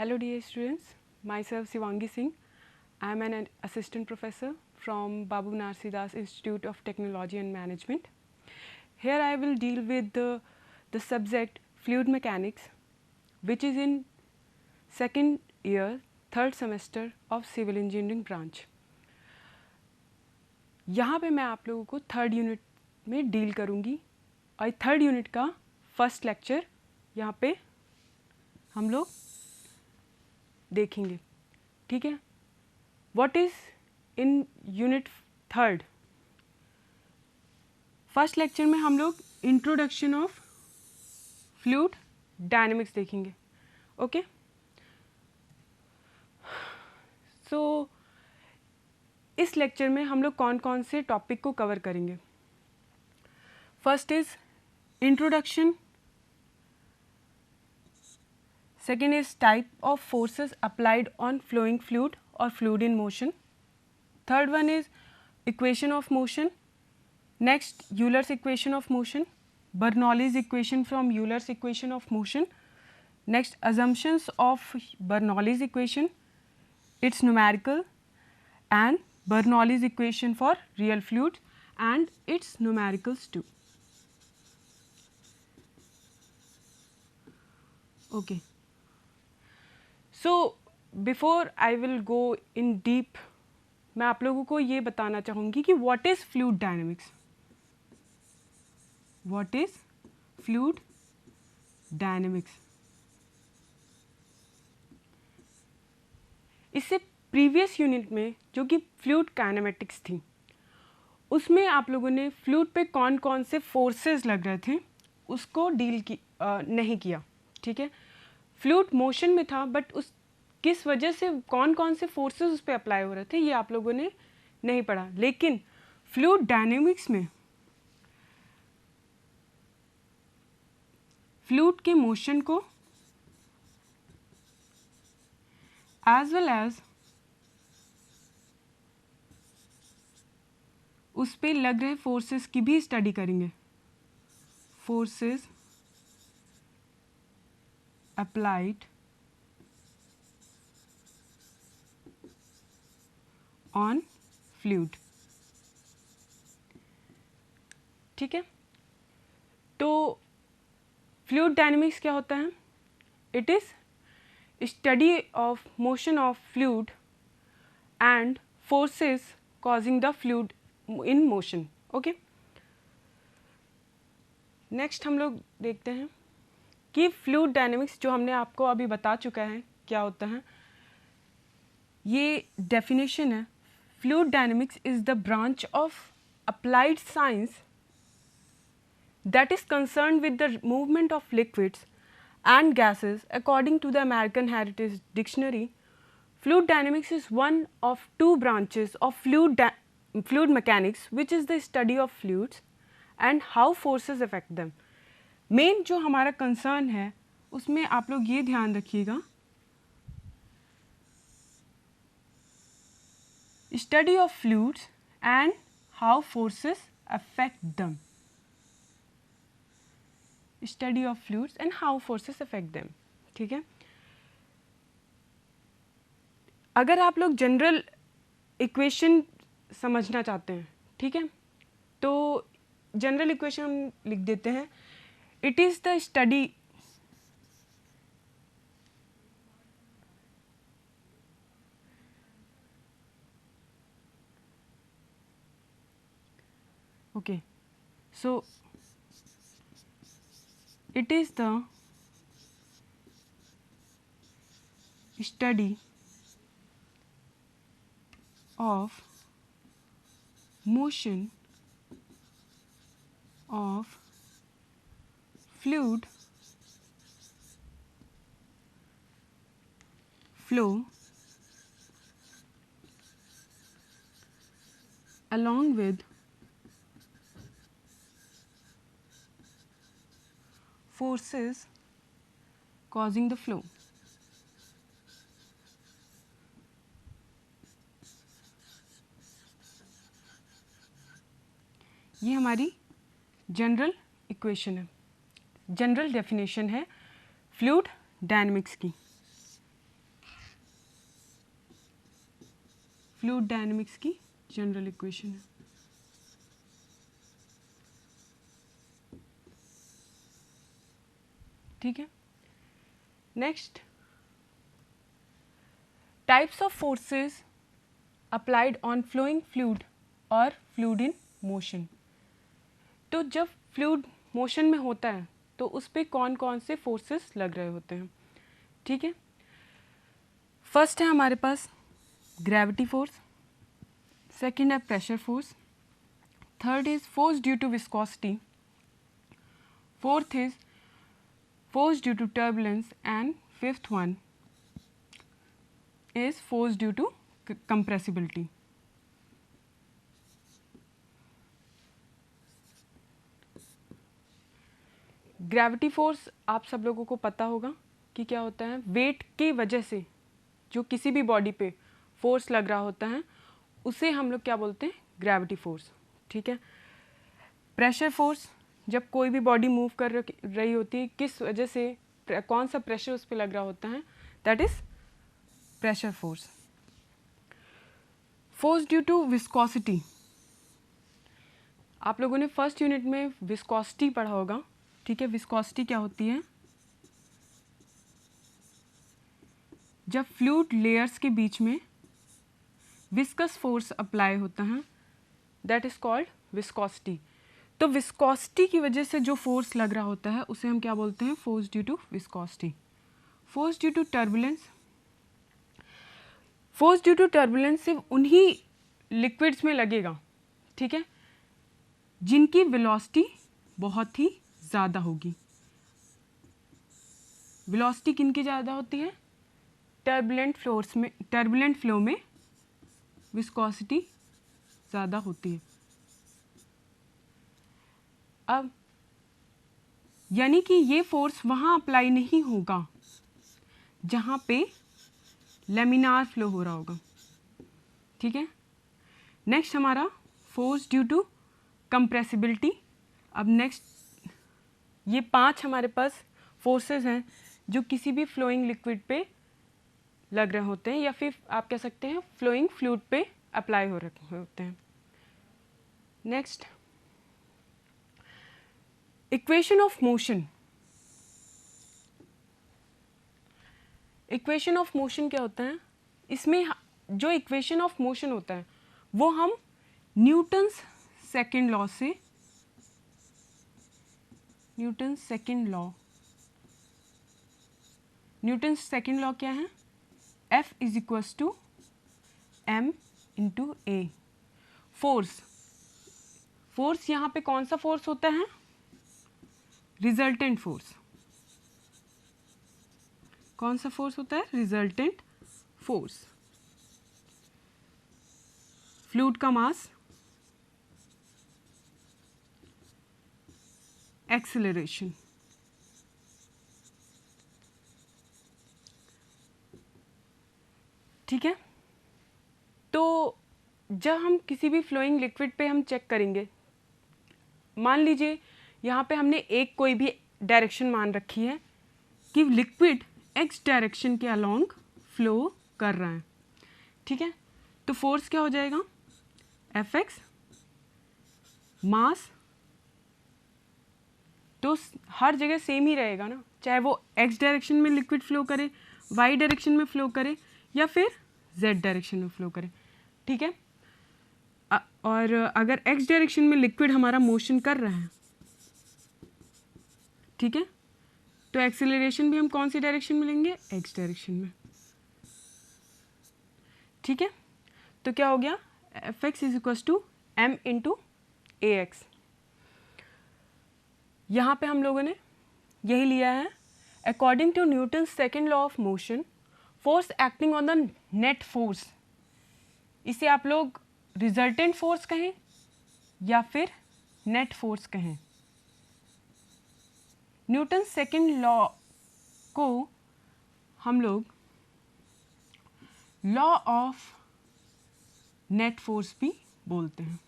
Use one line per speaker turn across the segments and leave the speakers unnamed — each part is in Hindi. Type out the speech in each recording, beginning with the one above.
Hello dear students, myself Shivangi Singh. I am an assistant professor from Babu Narsidas Institute of Technology and Management. Here I will deal with the subject fluid mechanics, which is in second year, third semester of civil engineering branch. यहाँ पे मैं आप लोगों को थर्ड यूनिट में डील करूँगी और थर्ड यूनिट का फर्स्ट लेक्चर यहाँ पे हम लोग देखेंगे. ठीक है. What is in unit third. First lecture में हम लोग इंट्रोडक्शन ऑफ फ्लूइड डायनेमिक्स देखेंगे. ओके. सो इस लेक्चर में हम लोग कौन कौन से टॉपिक को कवर करेंगे. First is introduction. Second is type of forces applied on flowing fluid or fluid in motion. Third one is equation of motion. Next, Euler's equation of motion, Bernoulli's equation from Euler's equation of motion. Next, assumptions of Bernoulli's equation, its numerical, and Bernoulli's equation for real fluids and its numericals too. Okay. So before I will go in deep, मैं आप लोगों को ये बताना चाहूँगी कि what is fluid dynamics. What is fluid dynamics. इससे प्रीवियस यूनिट में जो कि फ्लूइड काइनेमेटिक्स थी, उसमें आप लोगों ने फ्लूइड पे कौन कौन से फोर्सेस लग रहे थे उसको डील नहीं किया. ठीक है. फ्लूइड मोशन में था, बट उस किस वजह से कौन कौन से फोर्सेस उस पर अप्लाई हो रहे थे ये आप लोगों ने नहीं पढ़ा. लेकिन फ्लूइड डायनेमिक्स में फ्लूइड के मोशन को एज वेल एज उस पे लग रहे फोर्सेस की भी स्टडी करेंगे. Forces applied on fluid. ठीक है. तो फ्लूइड डायनेमिक्स क्या होता है. It is study of motion of fluid and forces causing the fluid in motion. Okay. Next हम लोग देखते हैं कि फ्लूइड डायनेमिक्स जो हमने आपको अभी बता चुका है क्या होता है. ये डेफिनेशन है. Fluid dynamics is the branch of applied science that is concerned with the movement of liquids and gases. According to the American Heritage Dictionary, fluid dynamics is one of two branches of fluid mechanics which is the study of fluids and how forces affect them. Main जो हमारा कंसर्न है उसमें आप लोग ये ध्यान रखिएगा, study of fluids and how forces affect them. Study of fluids and how forces affect them. ठीक है. अगर आप लोग जनरल इक्वेशन समझना चाहते हैं, ठीक है, तो जनरल इक्वेशन हम लिख देते हैं. It is the study okay. So it is the study of motion of fluid flow along with forces causing the flow. ये हमारी जनरल इक्वेशन है, जनरल डेफिनेशन है फ्लूइड डायनेमिक्स की. फ्लूइड डायनेमिक्स की जनरल इक्वेशन है। ठीक है, next, types of forces applied on flowing fluid और फ्लूइड इन मोशन। तो जब फ्लूइड मोशन में होता है तो उस पर कौन कौन से फोर्सेस लग रहे होते हैं। ठीक है, फर्स्ट है हमारे पास ग्रेविटी फोर्स, सेकंड है pressure force, third is force due to viscosity, fourth is force due to turbulence, and fifth one is force due to compressibility. Gravity force आप सब लोगों को पता होगा कि क्या होता है, वेट की वजह से जो किसी भी बॉडी पे फोर्स लग रहा होता है उसे हम लोग क्या बोलते हैं, ग्रेविटी फोर्स। ठीक है, प्रेशर फोर्स, जब कोई भी बॉडी मूव कर रही होती है किस वजह से कौन सा प्रेशर उस पर लग रहा होता है, that is pressure force. Force due to viscosity, आप लोगों ने फर्स्ट यूनिट में विस्कोसिटी पढ़ा होगा। ठीक है, विस्कोसिटी क्या होती है, जब फ्लूइड लेयर्स के बीच में विस्कस फोर्स अप्लाई होता है, दैट इज कॉल्ड विस्कोसिटी। तो विस्कोसिटी की वजह से जो फोर्स लग रहा होता है उसे हम क्या बोलते हैं, force due to viscosity. Force due to turbulence, force due to turbulence सिर्फ उन्हीं लिक्विड्स में लगेगा, ठीक है, जिनकी वेलोसिटी बहुत ही ज़्यादा होगी। वेलोसिटी किनकी ज़्यादा होती है, टर्बुलेंट फ्लो में विस्कोसिटी ज़्यादा होती है। अब यानी कि ये फोर्स वहाँ अप्लाई नहीं होगा जहाँ पे लेमिनार फ्लो हो रहा होगा। ठीक है, नेक्स्ट हमारा फोर्स ड्यू टू कंप्रेसिबिलिटी। अब नेक्स्ट ये 5 हमारे पास फोर्सेस हैं जो किसी भी फ्लोइंग लिक्विड पे लग रहे होते हैं या फिर आप कह सकते हैं फ्लोइंग फ्लूइड पे अप्लाई हो रहे होते हैं। Next, equation of motion. Equation of motion क्या होता है, इसमें जो इक्वेशन ऑफ मोशन होता है वो हम न्यूटन्स सेकेंड लॉ से, न्यूटन्स सेकेंड लॉ क्या है, F is equals to m into a. फोर्स यहाँ पे कौन सा फोर्स होता है, रिजल्टेंट फोर्स। कौन सा फोर्स होता है, रिजल्टेंट फोर्स। फ्लूइड का मास, एक्सेलरेशन। ठीक है, तो जब हम किसी भी फ्लोइंग लिक्विड पे हम चेक करेंगे, मान लीजिए यहाँ पे हमने एक कोई भी डायरेक्शन मान रखी है कि लिक्विड x डायरेक्शन के अलोंग फ्लो कर रहा है। ठीक है, तो फोर्स क्या हो जाएगा, Fx, मास तो हर जगह सेम ही रहेगा ना, चाहे वो x डायरेक्शन में लिक्विड फ्लो करे, y डायरेक्शन में फ्लो करे या फिर z डायरेक्शन में फ्लो करे। ठीक है, और अगर x डायरेक्शन में लिक्विड हमारा मोशन कर रहा है, ठीक है, तो एक्सेलरेशन भी हम कौन सी डायरेक्शन में लेंगे, x डायरेक्शन में। ठीक है, तो क्या हो गया, Fx is equal to m into a x. यहाँ पे हम लोगों ने यही लिया है, according to Newton second law of motion, force acting on the net force, इसे आप लोग रिजल्टेंट फोर्स कहें या फिर नेट फोर्स कहें। न्यूटन सेकेंड लॉ को हम लोग लॉ ऑफ नेट फोर्स भी बोलते हैं।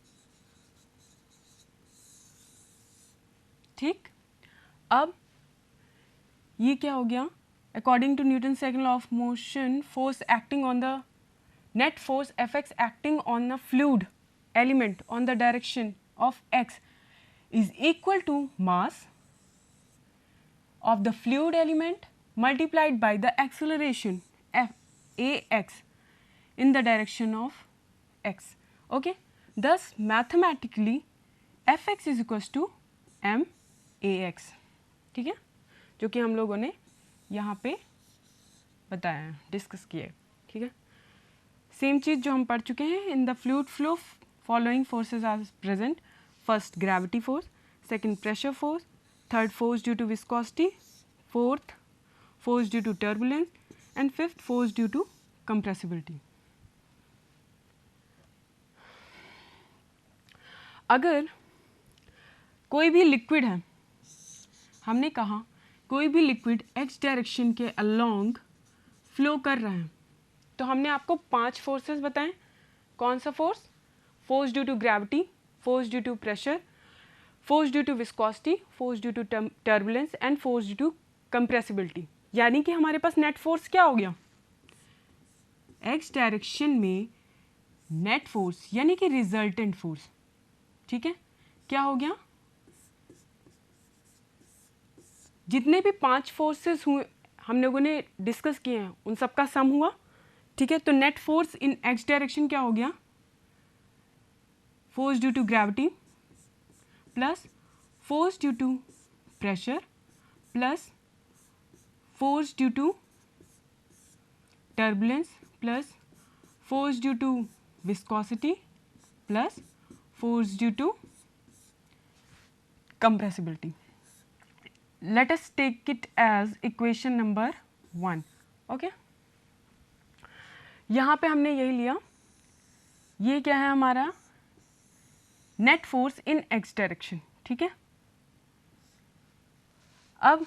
ठीक, अब ये क्या हो गया, according to Newton second law of motion, force acting on the net force Fx acting on a fluid element on the direction of x is equal to mass of the fluid element multiplied by the acceleration Ax in the direction of x. Okay, thus mathematically Fx is equals to max. ठीक है, जो कि हम लोगों ने यहाँ पे बताया, डिस्कस किया. ठीक है, सेम चीज़ जो हम पढ़ चुके हैं. In the fluid flow following forces are present. First gravity force, second pressure force, third force due to viscosity, fourth force due to turbulence and fifth force due to compressibility. अगर कोई भी लिक्विड है, हमने कहा कोई भी लिक्विड एक्स डायरेक्शन के अलोंग फ्लो कर रहा है, तो हमने आपको 5 फोर्सेस बताएं. कौन सा force? Force due to gravity, force due to pressure, force due to viscosity, force due to turbulence and force due to compressibility. यानी कि हमारे पास नेट फोर्स क्या हो गया? एक्स डायरेक्शन में नेट फोर्स यानी कि रिजल्टेंट फोर्स. ठीक है, क्या हो गया? जितने भी 5 फोर्सेस हुए हम लोगों ने डिस्कस किए हैं उन सबका सम हुआ. ठीक है, तो net force in x direction क्या हो गया? Force due to gravity plus force due to pressure plus force due to turbulence plus force due to viscosity plus force due to compressibility. Let us take it as equation number 1. Okay? यहाँ पे हमने यही लिया. ये क्या है हमारा? Net force in x direction. ठीक है, अब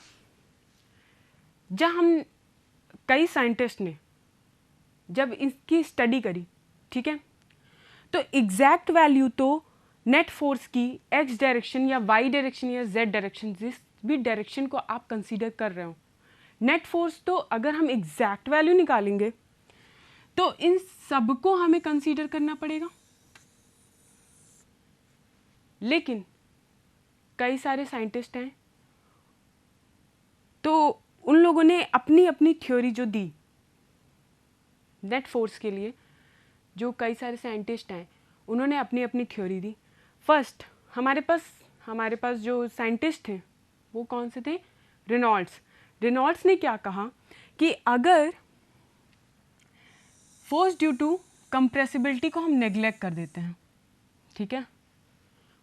जब हम कई साइंटिस्ट ने जब इसकी स्टडी करी, ठीक है, तो एग्जैक्ट वैल्यू तो नेट फोर्स की एक्स डायरेक्शन या वाई डायरेक्शन या जेड डायरेक्शन, जिस भी डायरेक्शन को आप कंसीडर कर रहे हो, नेट फोर्स तो अगर हम एग्जैक्ट वैल्यू निकालेंगे तो इन सबको हमें कंसीडर करना पड़ेगा. लेकिन कई सारे साइंटिस्ट हैं तो उन लोगों ने अपनी अपनी थ्योरी जो दी नेट फोर्स के लिए, जो कई सारे साइंटिस्ट हैं उन्होंने अपनी अपनी थ्योरी दी. फर्स्ट हमारे पास जो साइंटिस्ट थे वो कौन से थे? रेनॉल्ड्स ने क्या कहा कि अगर फोर्स ड्यू टू कंप्रेसिबिलिटी को हम नेग्लेक्ट कर देते हैं, ठीक है,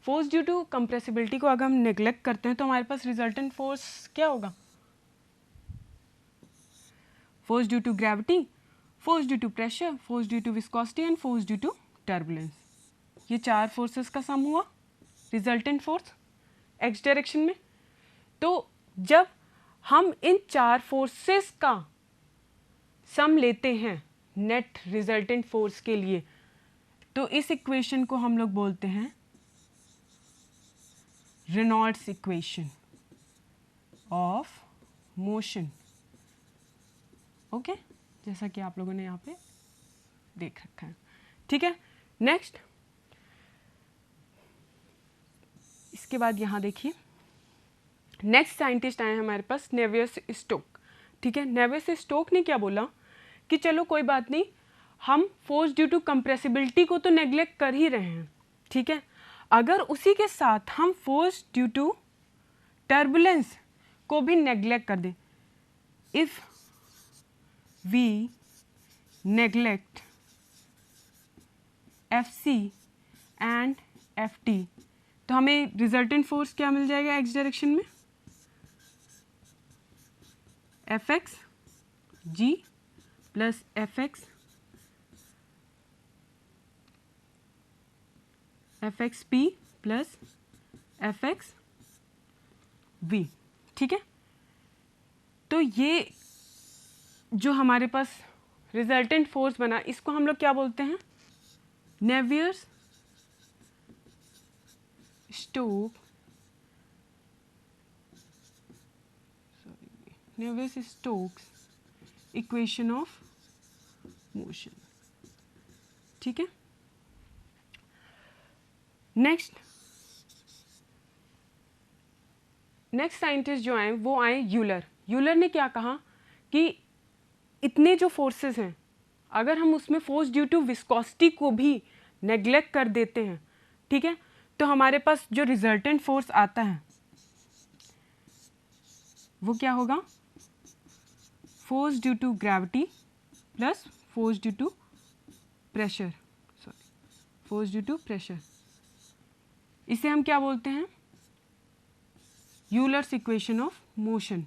फोर्स ड्यू टू कंप्रेसिबिलिटी को अगर हम नेग्लेक्ट करते हैं तो हमारे पास रिजल्टेंट फोर्स क्या होगा? Force due to gravity, force due to pressure, force due to viscosity and force due to turbulence. ये 4 फोर्सेस का सम हुआ रिजल्टेंट फोर्स एक्स डायरेक्शन में. तो जब हम इन 4 फोर्सेस का सम लेते हैं नेट रिजल्टेंट फोर्स के लिए, तो इस इक्वेशन को हम लोग बोलते हैं Reynolds equation of motion. Okay, जैसा कि आप लोगों ने यहाँ पे देख रखा है. ठीक है, नेक्स्ट इसके बाद यहाँ देखिए नेक्स्ट साइंटिस्ट आए हैं हमारे पास, नेवियस स्टोक. ठीक है, नेवियस स्टोक ने क्या बोला कि चलो कोई बात नहीं, हम फोर्स ड्यू टू कंप्रेसिबिलिटी को तो नेग्लेक्ट कर ही रहे हैं, ठीक है, अगर उसी के साथ हम फोर्स ड्यू टू टर्बुलेंस को भी नेग्लेक्ट कर दें, if we neglect Fc and Ft, तो हमें रिजल्टेंट फोर्स क्या मिल जाएगा एक्स डायरेक्शन में? Fx g plus Fx Fxp plus Fx v. ठीक है, तो ये जो हमारे पास रिजल्टेंट फोर्स बना इसको हम लोग क्या बोलते हैं? नेवियर्स स्टोक्स इक्वेशन ऑफ मोशन. ठीक है। नेक्स्ट साइंटिस्ट जो आए वो आए यूलर। यूलर ने क्या कहा कि इतने जो फोर्सेस हैं, अगर हम उसमें फोर्स ड्यू टू विस्कोसिटी को भी नेग्लेक्ट कर देते हैं, ठीक है, तो हमारे पास जो रिजल्टेंट फोर्स आता है वो क्या होगा, force due to gravity plus force due to pressure, force due to pressure. इसे हम क्या बोलते हैं, यूलर्स इक्वेशन ऑफ मोशन,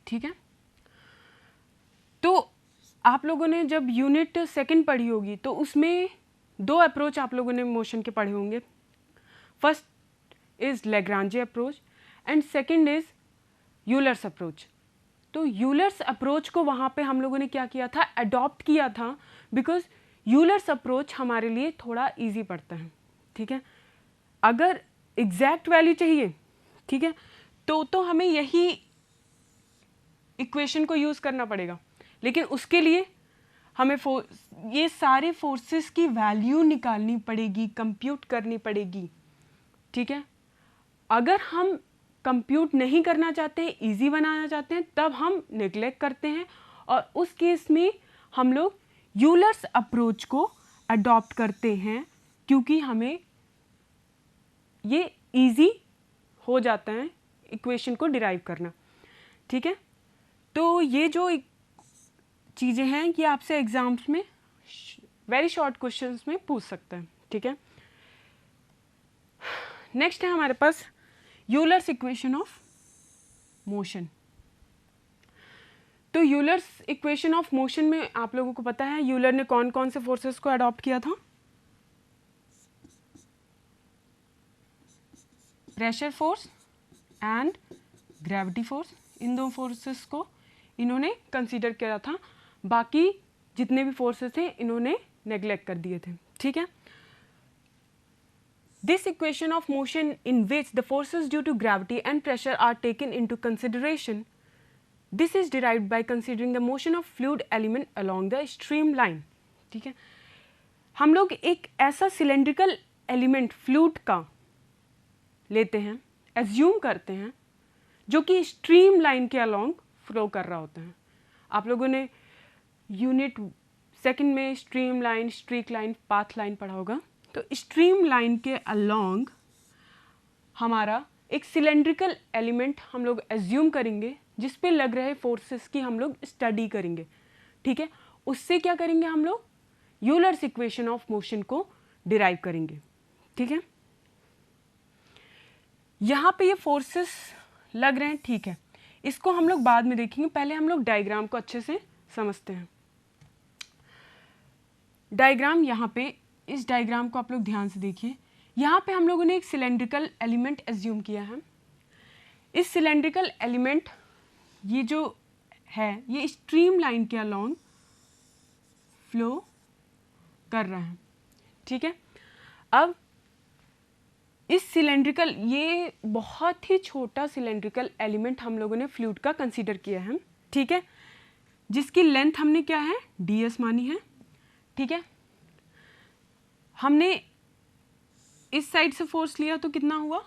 ठीक है। तो आप लोगों ने जब यूनिट सेकंड पढ़ी होगी तो उसमें दो अप्रोच आप लोगों ने मोशन के पढ़े होंगे। First is Lagrange approach and second is Euler's approach. तो यूलर्स अप्रोच को वहाँ पे हम लोगों ने क्या किया था, अडॉप्ट किया था, बिकॉज यूलर्स अप्रोच हमारे लिए थोड़ा इजी पड़ता है, ठीक है। अगर एग्जैक्ट वैल्यू चाहिए, ठीक है, तो हमें यही इक्वेशन को यूज़ करना पड़ेगा, लेकिन उसके लिए हमें ये सारे फोर्सेस की वैल्यू निकालनी पड़ेगी, कंप्यूट करनी पड़ेगी, ठीक है। अगर हम कंप्यूट नहीं करना चाहते हैं, इजी बनाना चाहते हैं, तब हम नेग्लेक्ट करते हैं और उस केस में हम लोग यूलर्स अप्रोच को अडॉप्ट करते हैं, क्योंकि हमें ये इजी हो जाता है इक्वेशन को डिराइव करना, ठीक है। तो ये जो चीज़ें हैं कि आपसे एग्जाम्स में वेरी शॉर्ट क्वेश्चंस में पूछ सकते हैं, ठीक है। नेक्स्ट है हमारे पास यूलर्स इक्वेशन ऑफ मोशन। तो यूलर्स इक्वेशन ऑफ मोशन में आप लोगों को पता है यूलर ने कौन कौन से फोर्सेस को अडॉप्ट किया था, pressure force and gravity force, इन दो फोर्सेस को इन्होंने कंसीडर किया था, बाकी जितने भी फोर्सेस थे इन्होंने नेग्लेक्ट कर दिए थे, ठीक है। This equation of motion in which the forces due to gravity and pressure are taken into consideration, this is derived by considering the motion of fluid element along the streamline, ठीक है। हम लोग एक ऐसा सिलेंड्रिकल एलिमेंट फ्लूइड का लेते हैं, एज्यूम करते हैं, जो कि स्ट्रीम लाइन के अलोंग फ्लो कर रहा होता है। आप लोगों ने यूनिट सेकंड में stream line, streak line, path line पढ़ा होगा। तो स्ट्रीम लाइन के अलोंग हमारा एक सिलेंड्रिकल एलिमेंट हम लोग एज्यूम करेंगे, जिस पे लग रहे फोर्सेस की हम लोग स्टडी करेंगे, ठीक है। उससे क्या करेंगे, हम लोग यूलर्स इक्वेशन ऑफ मोशन को डिराइव करेंगे, ठीक है। यहाँ पे ये फोर्सेस लग रहे हैं, ठीक है, इसको हम लोग बाद में देखेंगे, पहले हम लोग डायग्राम को अच्छे से समझते हैं। डायग्राम यहाँ पे, इस डायग्राम को आप लोग ध्यान से देखिए। यहाँ पे हम लोगों ने एक सिलेंड्रिकल एलिमेंट एज्यूम किया है। इस सिलेंड्रिकल एलिमेंट ये जो है ये स्ट्रीम लाइन के अलोंग फ्लो कर रहा है, ठीक है। अब इस सिलेंड्रिकल, ये बहुत ही छोटा सिलेंड्रिकल एलिमेंट हम लोगों ने फ्लूइड का कंसीडर किया है, ठीक है, जिसकी लेंथ हमने क्या है, ds मानी है, ठीक है। हमने इस साइड से फोर्स लिया तो कितना हुआ,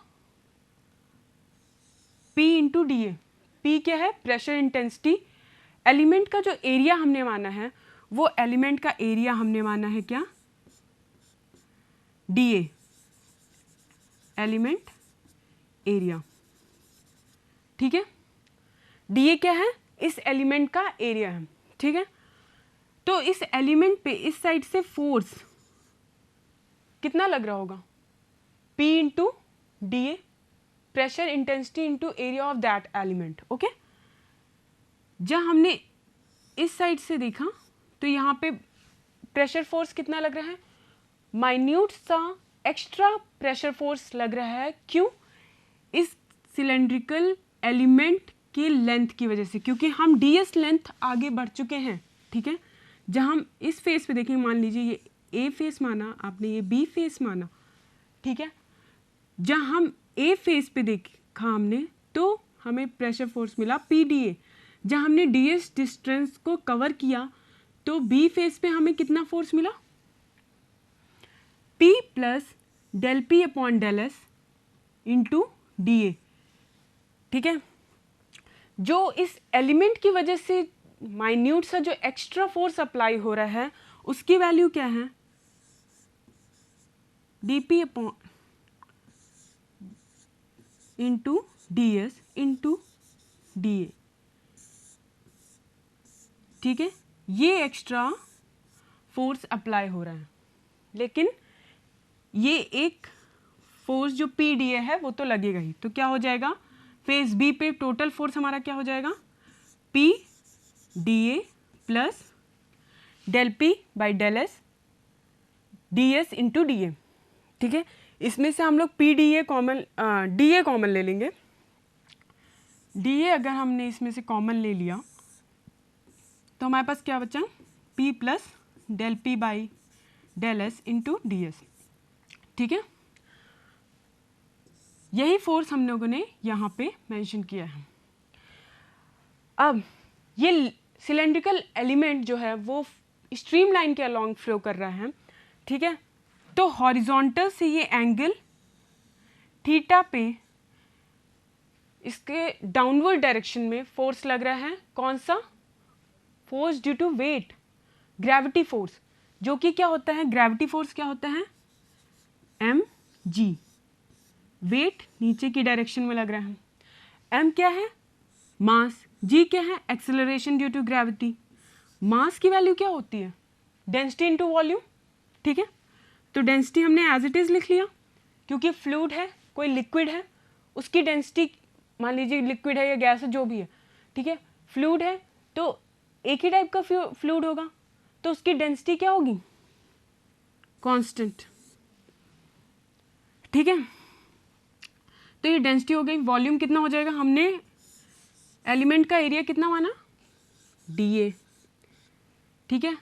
P into D A. P क्या है, प्रेशर इंटेंसिटी। एलिमेंट का जो एरिया हमने माना है वो एलिमेंट का एरिया हमने माना है क्या, dA, एलिमेंट एरिया, ठीक है। dA क्या है, इस एलिमेंट का एरिया है, ठीक है। तो इस एलिमेंट पे इस साइड से फोर्स कितना लग रहा होगा, P into D A, pressure intensity into area of that element, okay. जब हमने इस साइड से देखा तो यहाँ पे प्रेशर फोर्स कितना लग रहा है, माइन्यूट सा एक्स्ट्रा प्रेशर फोर्स लग रहा है। क्यों, इस सिलेंड्रिकल एलिमेंट की लेंथ की वजह से, क्योंकि हम ds लेंथ आगे बढ़ चुके हैं, ठीक है। जब हम इस फेस पे देखेंगे, मान लीजिए ये ए फेस माना आपने, ये बी फेस माना, ठीक है। जब हम ए फेस पे देखा हमने तो हमें प्रेशर फोर्स मिला PDA। जब हमने DS डिस्टेंस को कवर किया तो B फेज पे हमें कितना फोर्स मिला, P plus del P upon del S into DA। ठीक है, जो इस एलिमेंट की वजह से माइन्यूट सा जो एक्स्ट्रा फोर्स अप्लाई हो रहा है उसकी वैल्यू क्या है, dP upon into DS into DA। ठीक है, ये एक्स्ट्रा फोर्स अप्लाई हो रहा है, लेकिन ये एक फोर्स जो PDA है वो तो लगेगा ही। तो क्या हो जाएगा, फेज B पे टोटल फोर्स हमारा क्या हो जाएगा, PDA plus del P by del S DS into DA। ठीक है, इसमें से हम लोग PDA कॉमन DA कॉमन ले लेंगे। DA अगर हमने इसमें से कॉमन ले लिया तो हमारे पास क्या बचा, P plus del P by del S into DS। ठीक है, यही फोर्स हम लोगों ने यहाँ पे मेंशन किया है। अब ये सिलेंड्रिकल एलिमेंट जो है वो स्ट्रीम लाइन के अलॉन्ग फ्लो कर रहा है। ठीक है, तो हॉरिजॉन्टल से ये एंगल थीटा पे इसके डाउनवर्ड डायरेक्शन में फोर्स लग रहा है। कौन सा force, due to weight, gravity force, जो कि क्या होता है, ग्रेविटी फोर्स क्या होता है, mg। वेट नीचे की डायरेक्शन में लग रहा है, m क्या है, मास, g क्या है, एक्सेलरेशन ड्यू टू ग्रेविटी। मास की वैल्यू क्या होती है, डेंसिटी इनटू वॉल्यूम। ठीक है, तो डेंसिटी हमने एज इट इज लिख लिया, क्योंकि फ्लूइड है, कोई लिक्विड है, उसकी डेंसिटी मान लीजिए लिक्विड है या गैस है जो भी है। ठीक है, फ्लूइड है तो एक ही टाइप का फ्लूइड होगा, तो उसकी डेंसिटी क्या होगी, कांस्टेंट। ठीक है, तो ये डेंसिटी हो गई। वॉल्यूम कितना हो जाएगा, हमने एलिमेंट का एरिया कितना माना, DA। ठीक है,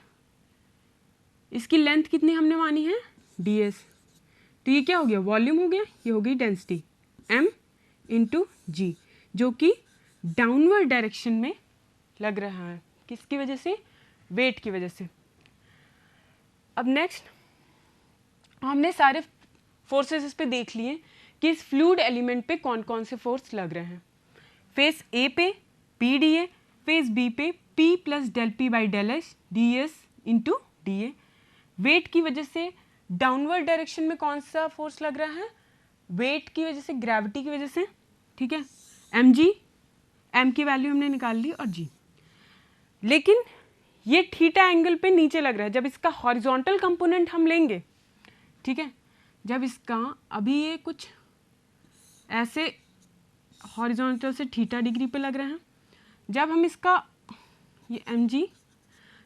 इसकी लेंथ कितनी हमने मानी है, DS। तो ये क्या हो गया, वॉल्यूम हो गया, ये हो गई डेंसिटी m इंटू G, जो कि डाउनवर्ड डायरेक्शन में लग रहा है, किसकी वजह से, वेट की वजह से। अब नेक्स्ट हमने सारे फोर्सेस इस पे देख लिए कि इस फ्लूइड एलिमेंट पे कौन कौन से फोर्स लग रहे हैं। फेज A पे PDA, फेज B पे P plus del P by del S DS into DA। Weight की वजह से डाउनवर्ड डायरेक्शन में कौन सा फोर्स लग रहा है, वेट की वजह से, ग्रेविटी की वजह से। ठीक है, mg, m की वैल्यू हमने निकाल ली और g। लेकिन ये थीटा एंगल पे नीचे लग रहा है। जब इसका हॉरिजॉन्टल कंपोनेंट हम लेंगे, ठीक है, जब इसका अभी ये कुछ ऐसे हॉरिजॉन्टल से थीटा डिग्री पे लग रहा है, जब हम इसका ये mg,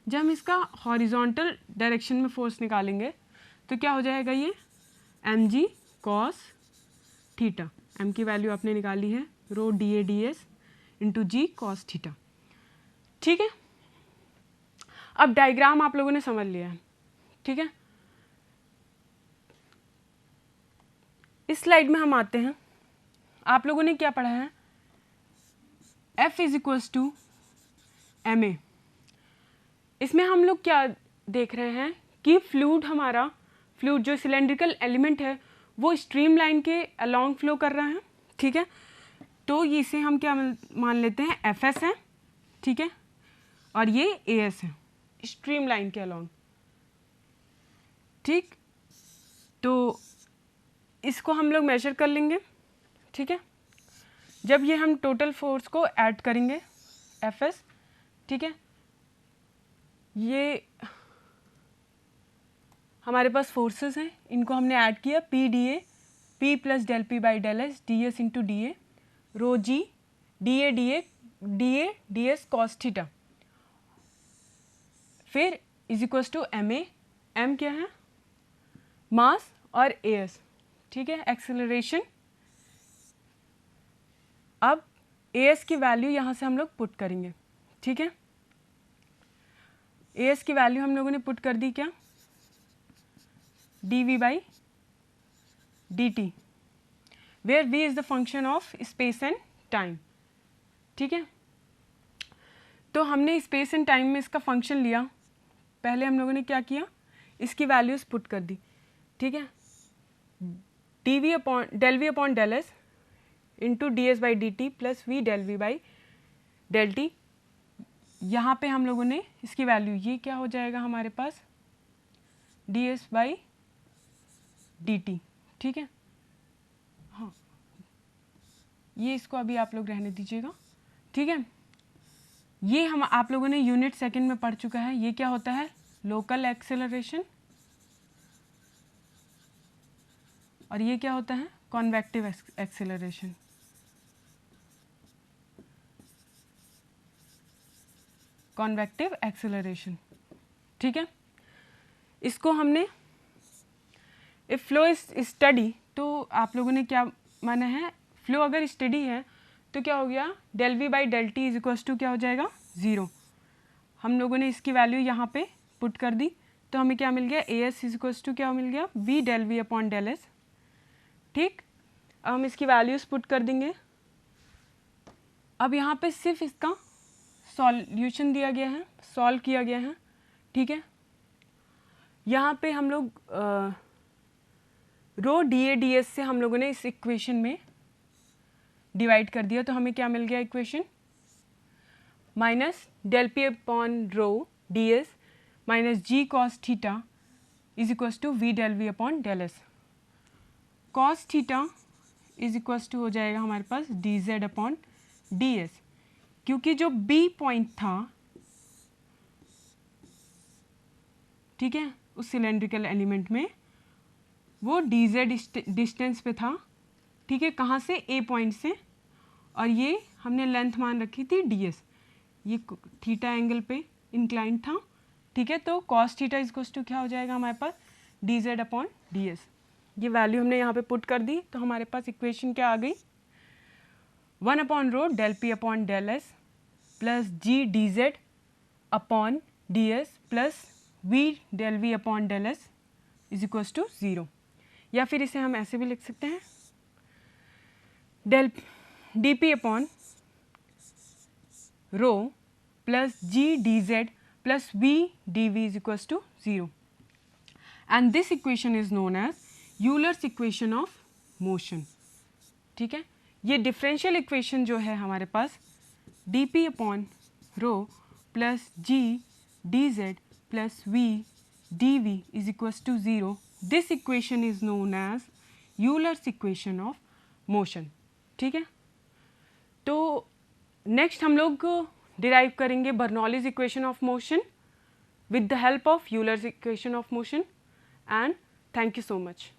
जब हम इसका हॉरिजॉन्टल डायरेक्शन में फोर्स निकालेंगे तो क्या हो जाएगा, ये mg cos थीटा। m की वैल्यू आपने निकाली है रो DA DS इंटू जी कॉस थीटा। ठीक है, अब डायग्राम आप लोगों ने समझ लिया है। ठीक है, इस स्लाइड में हम आते हैं। आप लोगों ने क्या पढ़ा है, F is equals to ma। इसमें हम लोग क्या देख रहे हैं कि फ्लूइड, हमारा फ्लूइड जो सिलेंड्रिकल एलिमेंट है वो स्ट्रीम लाइन के अलोंग फ्लो कर रहा है। ठीक है, तो इसे हम क्या मान लेते हैं, Fs है। ठीक है, और ये As है, स्ट्रीम लाइन के अलोंग। ठीक, तो इसको हम लोग मेजर कर लेंगे। ठीक है, जब ये हम टोटल फोर्स को ऐड करेंगे Fs, ठीक है, ये हमारे पास फोर्सेस हैं, इनको हमने ऐड किया, PDA, P plus del P by del S DS into DA, rho G DA DS cos theta, फिर is equals to ma। m क्या है, मास, और as। ठीक है, एक्सेलरेशन। अब as की वैल्यू यहाँ से हम लोग पुट करेंगे। ठीक है, as की वैल्यू हम लोगों ने पुट कर दी, क्या, dv by dt, where v is the function of space and time। ठीक है। तो हमने स्पेस एंड टाइम में इसका फंक्शन लिया, पहले हम लोगों ने क्या किया, इसकी वैल्यूज़ पुट कर दी, ठीक है। del v upon del s into D S by D T plus V del v by del t, यहाँ पे हम लोगों ने इसकी वैल्यू, ये क्या हो जाएगा हमारे पास, D S by D T, ठीक है। हाँ, ये इसको अभी आप लोग रहने दीजिएगा, ठीक है। ये हम आप लोगों ने यूनिट सेकंड में पढ़ चुका है, ये क्या होता है, लोकल एक्सेलरेशन, और ये क्या होता है, कॉन्वेक्टिव एक्सेलरेशन। कॉन्वेक्टिव एक्सेलरेशन, ठीक है। इसको हमने इफ फ्लो इज स्टडी, तो आप लोगों ने क्या माना है, फ्लो अगर स्टडी है तो क्या हो गया, del v by del t is equals to क्या हो जाएगा, 0। हम लोगों ने इसकी वैल्यू यहाँ पे पुट कर दी, तो हमें क्या मिल गया, A S is equals to क्या मिल गया, v del v upon del s, ठीक। अब हम इसकी वैल्यूज़ पुट कर देंगे। अब यहाँ पे सिर्फ इसका सॉल्यूशन दिया गया है, सॉल्व किया गया है, ठीक है। यहाँ पे हम लोग rho D A D S से हम लोगों ने इस इक्वेशन में डिवाइड कर दिया, तो हमें क्या मिल गया equation, minus del p upon rho D S minus G cos theta is equals to V del v upon del s। Cos theta is equals to हो जाएगा हमारे पास D Z upon D S, क्योंकि जो बी पॉइंट था, ठीक है, उस सिलेंड्रिकल एलिमेंट में वो डी जेड डिस्टेंस पे था, ठीक है, कहाँ से, ए पॉइंट से, और ये हमने लेंथ मान रखी थी डी एस, ये थीटा एंगल पे इंक्लाइन था, ठीक है। तो cos theta is equals to क्या हो जाएगा हमारे पास, D Z upon D S. ये वैल्यू हमने यहाँ पे पुट कर दी, तो हमारे पास इक्वेशन क्या आ गई, 1 upon rho del p upon del s plus G D Z upon D S plus V del v upon del s is equals to 0। या फिर इसे हम ऐसे भी लिख सकते हैं, del D P upon rho plus G D Z plus V D V is equals to 0, and this equation is known as Euler's equation of motion, ठीक है। ये डिफरेंशियल इक्वेशन जो है हमारे पास, D P upon rho plus G D Z plus V D V is equals to 0, this equation is known as Euler's equation of motion, ठीक है। तो नेक्स्ट हम लोग डिराइव करेंगे Bernoulli's equation of motion with the help of Euler's equation of motion, and thank you so much.